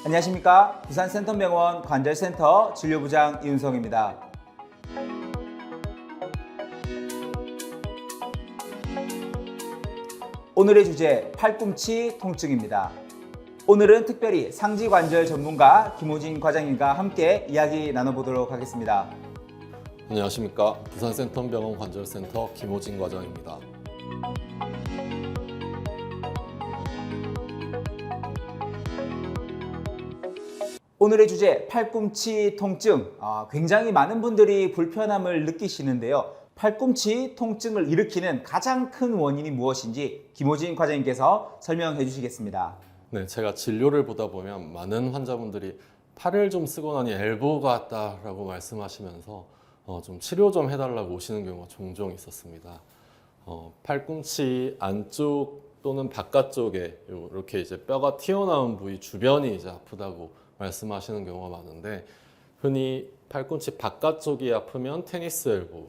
안녕하십니까. 부산 센텀병원 관절센터 진료부장 이윤성입니다. 오늘의 주제 팔꿈치 통증입니다. 오늘은 특별히 상지관절 전문가 김호진 과장님과 함께 이야기 나눠보도록 하겠습니다. 안녕하십니까. 부산 센텀병원 관절센터 김호진 과장입니다. 오늘의 주제 팔꿈치 통증. 굉장히 많은 분들이 불편함을 느끼시는데요. 팔꿈치 통증을 일으키는 가장 큰 원인이 무엇인지 김호진 과장님께서 설명해 주시겠습니다. 네, 제가 진료를 보다 보면 많은 환자분들이 팔을 좀 쓰고 나니 엘보가 왔다라고 말씀하시면서 좀 치료 좀 해달라고 오시는 경우가 종종 있었습니다. 팔꿈치 안쪽 또는 바깥쪽에 이렇게 이제 뼈가 튀어나온 부위 주변이 이제 아프다고 말씀하시는 경우가 많은데, 흔히 팔꿈치 바깥쪽이 아프면 테니스 엘보,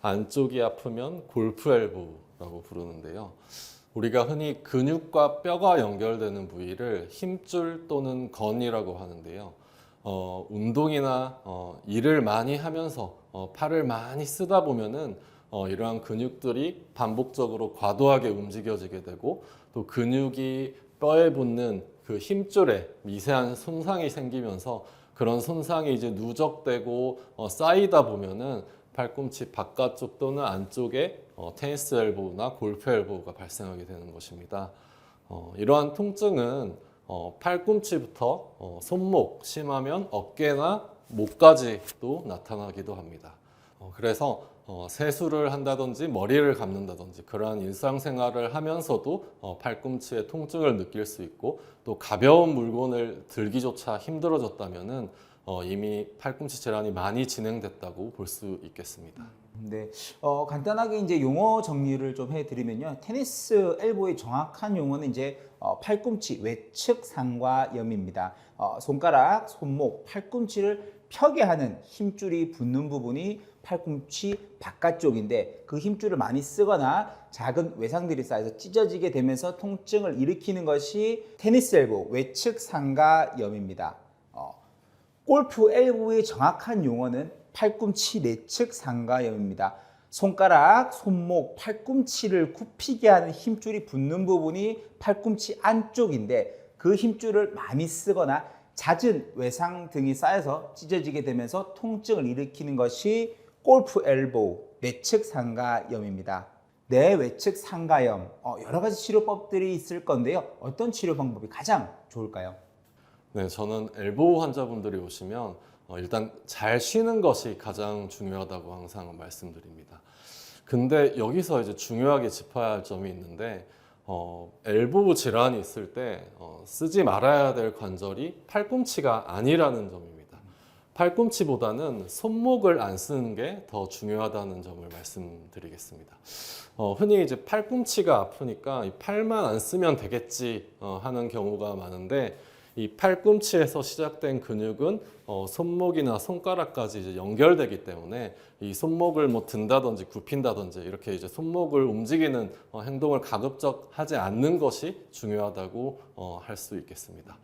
안쪽이 아프면 골프 엘보라고 부르는데요. 우리가 흔히 근육과 뼈가 연결되는 부위를 힘줄 또는 건이라고 하는데요. 운동이나 일을 많이 하면서 팔을 많이 쓰다 보면은 이러한 근육들이 반복적으로 과도하게 움직여지게 되고, 또 근육이 뼈에 붙는 그 힘줄에 미세한 손상이 생기면서 그런 손상이 이제 누적되고 쌓이다 보면은 팔꿈치 바깥쪽 또는 안쪽에 테니스 엘보나 골프 엘보가 발생하게 되는 것입니다. 이러한 통증은 팔꿈치부터 손목, 심하면 어깨나 목까지도 나타나기도 합니다. 그래서 세수를 한다든지 머리를 감는다든지 그러한 일상생활을 하면서도 팔꿈치에 통증을 느낄 수 있고, 또 가벼운 물건을 들기조차 힘들어졌다면은 이미 팔꿈치 질환이 많이 진행됐다고 볼 수 있겠습니다. 네, 간단하게 이제 용어 정리를 좀 해드리면요, 테니스 엘보의 정확한 용어는 이제 팔꿈치 외측 상과염입니다. 손가락, 손목, 팔꿈치를 펴게 하는 힘줄이 붙는 부분이 팔꿈치 바깥쪽인데, 그 힘줄을 많이 쓰거나 작은 외상들이 쌓여서 찢어지게 되면서 통증을 일으키는 것이 테니스 엘보 외측 상가염입니다. 골프 엘보의 정확한 용어는 팔꿈치 내측 상가염입니다. 손가락, 손목, 팔꿈치를 굽히게 하는 힘줄이 붙는 부분이 팔꿈치 안쪽인데, 그 힘줄을 많이 쓰거나 잦은 외상 등이 쌓여서 찢어지게 되면서 통증을 일으키는 것이 골프 엘보 내측 상가염입니다. 내외측 상가염, 여러 가지 치료법들이 있을 건데요. 어떤 치료 방법이 가장 좋을까요? 네, 저는 엘보 환자분들이 오시면 일단 잘 쉬는 것이 가장 중요하다고 항상 말씀드립니다. 근데 여기서 이제 중요하게 짚어야 할 점이 있는데, 엘보 질환이 있을 때 쓰지 말아야 될 관절이 팔꿈치가 아니라는 점입니다. 팔꿈치보다는 손목을 안 쓰는 게 더 중요하다는 점을 말씀드리겠습니다. 흔히 이제 팔꿈치가 아프니까 이 팔만 안 쓰면 되겠지 하는 경우가 많은데, 이 팔꿈치에서 시작된 근육은 손목이나 손가락까지 이제 연결되기 때문에 이 손목을 뭐 든다든지 굽힌다든지 이렇게 이제 손목을 움직이는 행동을 가급적 하지 않는 것이 중요하다고 할 수 있겠습니다.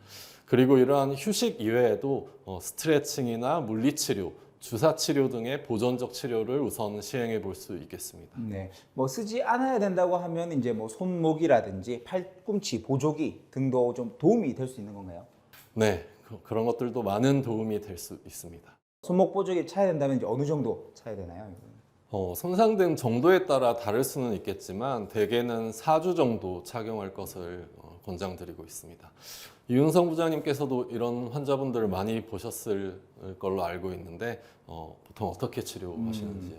그리고 이러한 휴식 이외에도 스트레칭이나 물리치료, 주사치료 등의 보존적 치료를 우선 시행해 볼 수 있겠습니다. 네, 뭐 쓰지 않아야 된다고 하면 이제 뭐 손목이라든지 팔꿈치 보조기 등도 좀 도움이 될 수 있는 건가요? 네, 그런 것들도 많은 도움이 될 수 있습니다. 손목 보조기 차야 된다면 이제 어느 정도 차야 되나요? 손상된 정도에 따라 다를 수는 있겠지만 대개는 4주 정도 착용할 것을 권장드리고 있습니다. 이윤성 부장님께서도 이런 환자분들을 많이 보셨을 걸로 알고 있는데 보통 어떻게 치료하시는지요?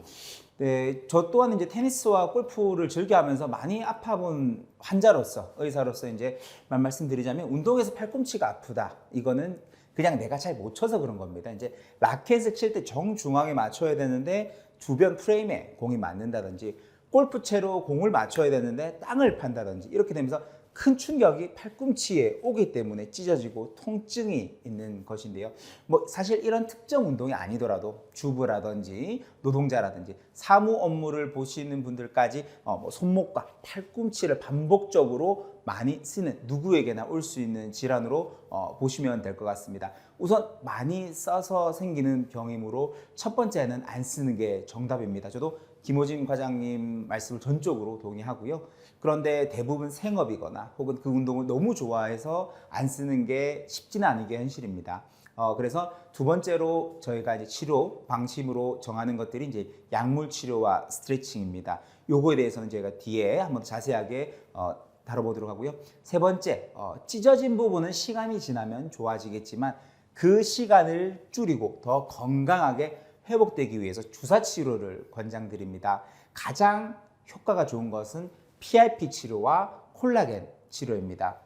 네, 저 또한 이제 테니스와 골프를 즐겨하면서 많이 아파본 환자로서, 의사로서 이제 말씀드리자면, 운동에서 팔꿈치가 아프다, 이거는 그냥 내가 잘 못 쳐서 그런 겁니다. 이제 라켓을 칠 때 정중앙에 맞춰야 되는데 주변 프레임에 공이 맞는다든지, 골프채로 공을 맞춰야 되는데 땅을 판다든지, 이렇게 되면서 큰 충격이 팔꿈치에 오기 때문에 찢어지고 통증이 있는 것인데요. 뭐 사실 이런 특정 운동이 아니더라도 주부라든지 노동자라든지 사무 업무를 보시는 분들까지 뭐 손목과 팔꿈치를 반복적으로 많이 쓰는 누구에게나 올 수 있는 질환으로 보시면 될 것 같습니다. 우선 많이 써서 생기는 병이므로 첫 번째는 안 쓰는 게 정답입니다. 저도 김호진 과장님 말씀을 전적으로 동의하고요. 그런데 대부분 생업이거나 혹은 그 운동을 너무 좋아해서 안 쓰는 게 쉽지는 않은 게 현실입니다. 그래서 두 번째로 저희가 이제 치료 방침으로 정하는 것들이 이제 약물 치료와 스트레칭입니다. 요거에 대해서는 저희가 뒤에 한번 자세하게 다뤄보도록 하고요. 세 번째, 찢어진 부분은 시간이 지나면 좋아지겠지만 그 시간을 줄이고 더 건강하게 회복되기 위해서 주사 치료를 권장드립니다. 가장 효과가 좋은 것은 PRP 치료와 콜라겐 치료입니다.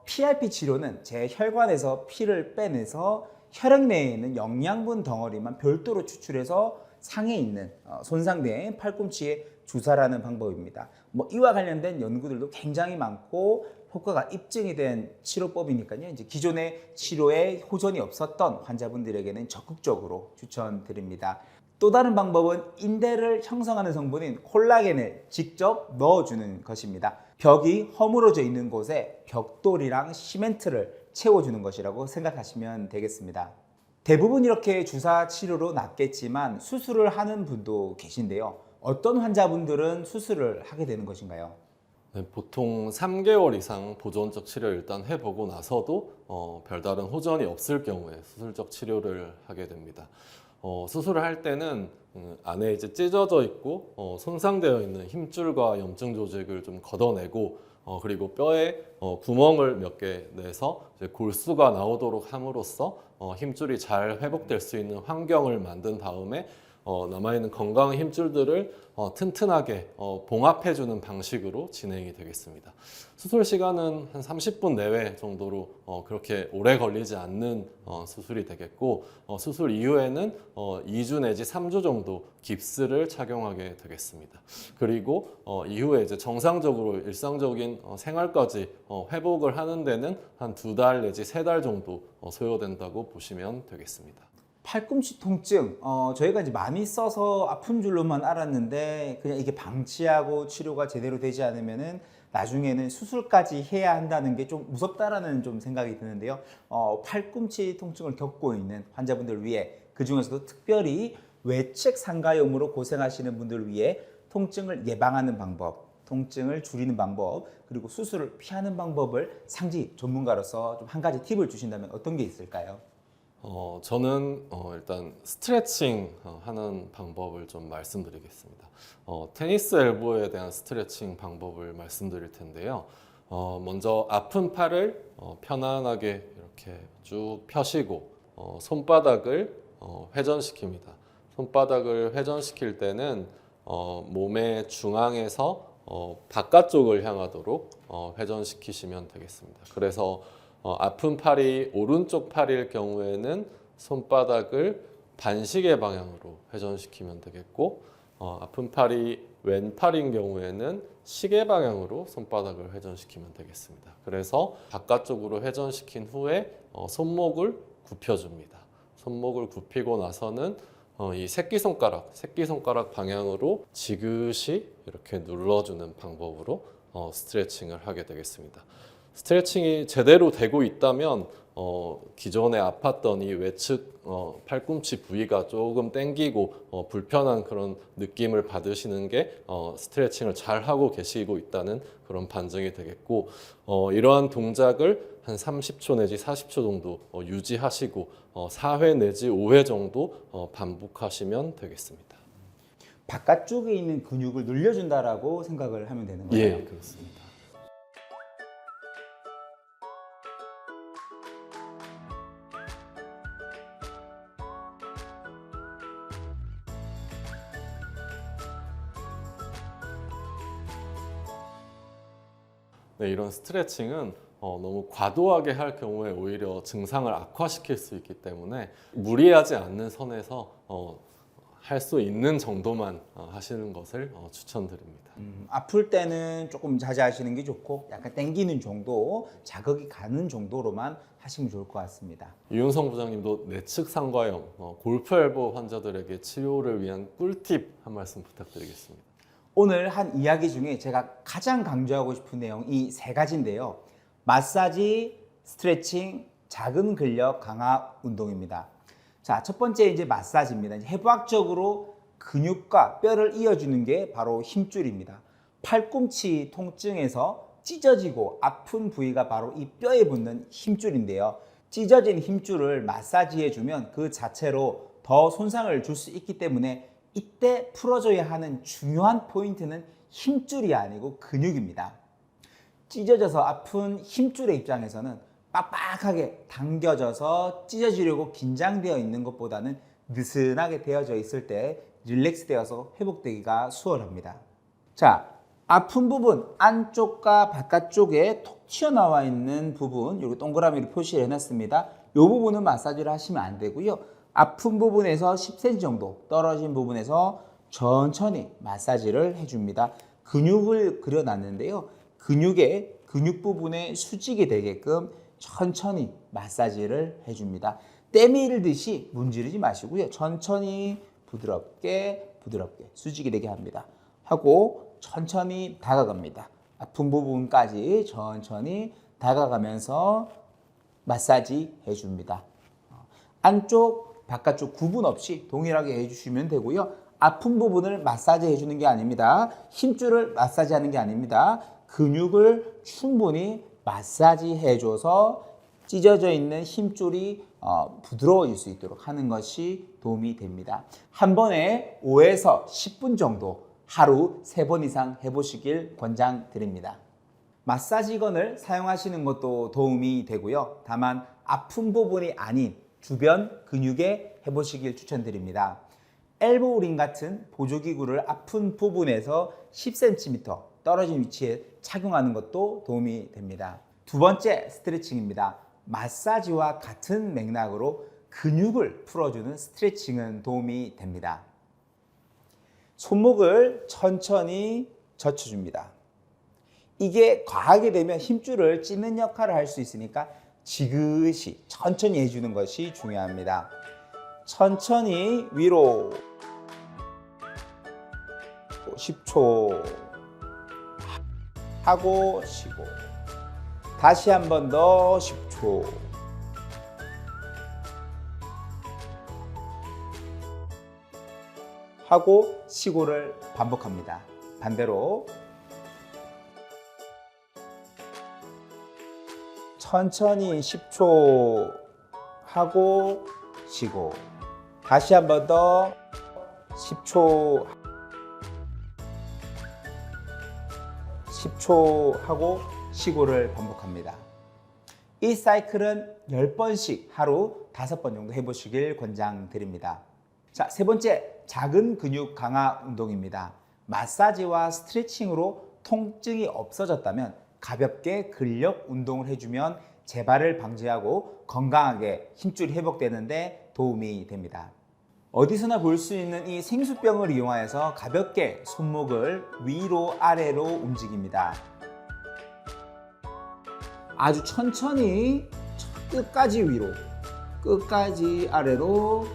PRP 치료는 제 혈관에서 피를 빼내서 혈액 내에 있는 영양분 덩어리만 별도로 추출해서 상에 있는 손상된 팔꿈치에 주사라는 방법입니다. 뭐 이와 관련된 연구들도 굉장히 많고 효과가 입증이 된 치료법이니까요. 이제 기존의 치료에 호전이 없었던 환자분들에게는 적극적으로 추천드립니다. 또 다른 방법은 인대를 형성하는 성분인 콜라겐을 직접 넣어주는 것입니다. 벽이 허물어져 있는 곳에 벽돌이랑 시멘트를 채워주는 것이라고 생각하시면 되겠습니다. 대부분 이렇게 주사 치료로 낫겠지만 수술을 하는 분도 계신데요. 어떤 환자분들은 수술을 하게 되는 것인가요? 네, 보통 3개월 이상 보존적 치료를 일단 해보고 나서도 별다른 호전이 없을 경우에 수술적 치료를 하게 됩니다. 수술을 할 때는 안에 이제 찢어져 있고 손상되어 있는 힘줄과 염증 조직을 좀 걷어내고 그리고 뼈에 구멍을 몇 개 내서 이제 골수가 나오도록 함으로써 힘줄이 잘 회복될 수 있는 환경을 만든 다음에 남아있는 건강한 힘줄들을 튼튼하게 봉합해주는 방식으로 진행이 되겠습니다. 수술 시간은 한 30분 내외 정도로 그렇게 오래 걸리지 않는 수술이 되겠고 수술 이후에는 2주 내지 3주 정도 깁스를 착용하게 되겠습니다. 그리고 이후에 이제 정상적으로 일상적인 생활까지 회복을 하는 데는 한 2달 내지 3달 정도 소요된다고 보시면 되겠습니다. 팔꿈치 통증, 저희가 이제 많이 써서 아픈 줄로만 알았는데 그냥 이게 방치하고 치료가 제대로 되지 않으면은 나중에는 수술까지 해야 한다는 게 좀 무섭다라는 좀 생각이 드는데요. 팔꿈치 통증을 겪고 있는 환자분들 위해 그 중에서도 특별히 외측 상가염으로 고생하시는 분들 위해 통증을 예방하는 방법, 통증을 줄이는 방법, 그리고 수술을 피하는 방법을 상지 전문가로서 좀 한 가지 팁을 주신다면 어떤 게 있을까요? 저는 일단 스트레칭 하는 방법을 좀 말씀드리겠습니다. 테니스 엘보에 대한 스트레칭 방법을 말씀드릴 텐데요. 먼저 아픈 팔을 편안하게 이렇게 쭉 펴시고 손바닥을 회전시킵니다. 손바닥을 회전시킬 때는 몸의 중앙에서 바깥쪽을 향하도록 회전시키시면 되겠습니다. 그래서 아픈 팔이 오른쪽 팔일 경우에는 손바닥을 반시계 방향으로 회전시키면 되겠고 아픈 팔이 왼팔인 경우에는 시계 방향으로 손바닥을 회전시키면 되겠습니다. 그래서 바깥쪽으로 회전시킨 후에 손목을 굽혀줍니다. 손목을 굽히고 나서는 이 새끼손가락 방향으로 지그시 이렇게 눌러주는 방법으로 스트레칭을 하게 되겠습니다. 스트레칭이 제대로 되고 있다면 기존에 아팠던 이 외측 팔꿈치 부위가 조금 땡기고 불편한 그런 느낌을 받으시는 게 스트레칭을 잘 하고 계시고 있다는 그런 반증이 되겠고 이러한 동작을 한 30초 내지 40초 정도 유지하시고 4회 내지 5회 정도 반복하시면 되겠습니다. 바깥쪽에 있는 근육을 늘려준다라고 생각을 하면 되는 거예요? 예, 그렇습니다. 네, 이런 스트레칭은 너무 과도하게 할 경우에 오히려 증상을 악화시킬 수 있기 때문에 무리하지 않는 선에서 할 수 있는 정도만 하시는 것을 추천드립니다. 아플 때는 조금 자제하시는 게 좋고 약간 땡기는 정도, 자극이 가는 정도로만 하시면 좋을 것 같습니다. 이윤성 부장님도 내측 상과염, 골프 엘보 환자들에게 치료를 위한 꿀팁 한 말씀 부탁드리겠습니다. 오늘 한 이야기 중에 제가 가장 강조하고 싶은 내용 이 세 가지인데요. 마사지, 스트레칭, 작은 근력 강화 운동입니다. 자, 첫 번째 이제 마사지입니다. 해부학적으로 근육과 뼈를 이어주는 게 바로 힘줄입니다. 팔꿈치 통증에서 찢어지고 아픈 부위가 바로 이 뼈에 붙는 힘줄인데요. 찢어진 힘줄을 마사지해주면 그 자체로 더 손상을 줄 수 있기 때문에 이때 풀어줘야 하는 중요한 포인트는 힘줄이 아니고 근육입니다. 찢어져서 아픈 힘줄의 입장에서는 빡빡하게 당겨져서 찢어지려고 긴장되어 있는 것보다는 느슨하게 되어져 있을 때 릴렉스 되어서 회복되기가 수월합니다. 자, 아픈 부분 안쪽과 바깥쪽에 톡 튀어나와 있는 부분 여기 동그라미로 표시를 해놨습니다. 이 부분은 마사지를 하시면 안 되고요. 아픈 부분에서 10cm 정도 떨어진 부분에서 천천히 마사지를 해줍니다. 근육을 그려놨는데요. 근육 부분에 수직이 되게끔 천천히 마사지를 해줍니다. 때밀듯이 문지르지 마시고요. 천천히 부드럽게 수직이 되게 합니다. 하고 천천히 다가갑니다. 아픈 부분까지 천천히 다가가면서 마사지 해줍니다. 안쪽, 바깥쪽 구분 없이 동일하게 해주시면 되고요. 아픈 부분을 마사지 해주는 게 아닙니다. 힘줄을 마사지하는 게 아닙니다. 근육을 충분히 마사지 해줘서 찢어져 있는 힘줄이 부드러워질 수 있도록 하는 것이 도움이 됩니다. 한 번에 5에서 10분 정도 하루 3번 이상 해보시길 권장드립니다. 마사지건을 사용하시는 것도 도움이 되고요. 다만 아픈 부분이 아닌 주변 근육에 해보시길 추천드립니다. 엘보우링 같은 보조기구를 아픈 부분에서 10cm 떨어진 위치에 착용하는 것도 도움이 됩니다. 두 번째 스트레칭입니다. 마사지와 같은 맥락으로 근육을 풀어주는 스트레칭은 도움이 됩니다. 손목을 천천히 젖혀줍니다. 이게 과하게 되면 힘줄을 찢는 역할을 할 수 있으니까 지그시 천천히 해주는 것이 중요합니다. 천천히 위로 10초 하고 쉬고 다시 한 번 더 10초 하고 쉬고를 반복합니다. 반대로 천천히 10초 하고 쉬고 다시 한 번 더 10초 하고 쉬고를 반복합니다. 이 사이클은 10번씩 하루 5번 정도 해보시길 권장드립니다. 자, 세 번째, 작은 근육 강화 운동입니다. 마사지와 스트레칭으로 통증이 없어졌다면 가볍게 근력 운동을 해주면 재발을 방지하고 건강하게 힘줄이 회복되는데 도움이 됩니다. 어디서나 볼 수 있는 이 생수병을 이용하여서 가볍게 손목을 위로 아래로 움직입니다. 아주 천천히 끝까지 위로, 끝까지 아래로,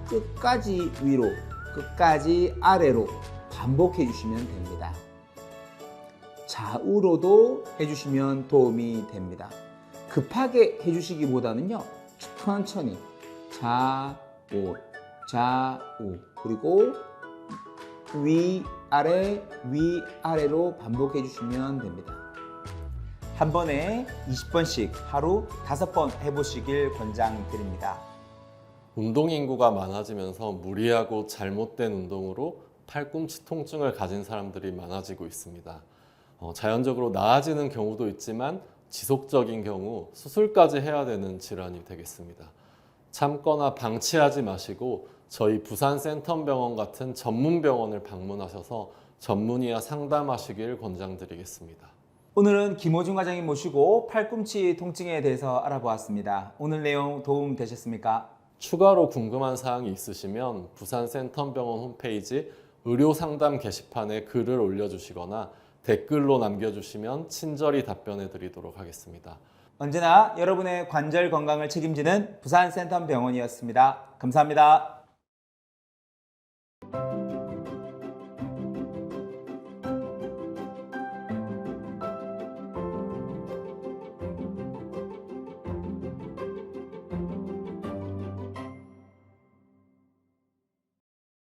끝까지 위로, 끝까지 아래로 반복해 주시면 됩니다. 좌우로도 해주시면 도움이 됩니다. 급하게 해주시기보다는요, 천천히 좌우, 좌우, 그리고 위아래, 위아래로 반복해 주시면 됩니다. 한 번에 20번씩 하루 5번 해보시길 권장드립니다. 운동 인구가 많아지면서 무리하고 잘못된 운동으로 팔꿈치 통증을 가진 사람들이 많아지고 있습니다. 자연적으로 나아지는 경우도 있지만 지속적인 경우 수술까지 해야 되는 질환이 되겠습니다. 참거나 방치하지 마시고 저희 부산 센텀병원 같은 전문 병원을 방문하셔서 전문의와 상담하시길 권장드리겠습니다. 오늘은 김호중 과장님 모시고 팔꿈치 통증에 대해서 알아보았습니다. 오늘 내용 도움 되셨습니까? 추가로 궁금한 사항이 있으시면 부산 센텀병원 홈페이지 의료상담 게시판에 글을 올려주시거나 댓글로 남겨주시면 친절히 답변해 드리도록 하겠습니다. 언제나 여러분의 관절 건강을 책임지는 부산 센텀병원이었습니다. 감사합니다.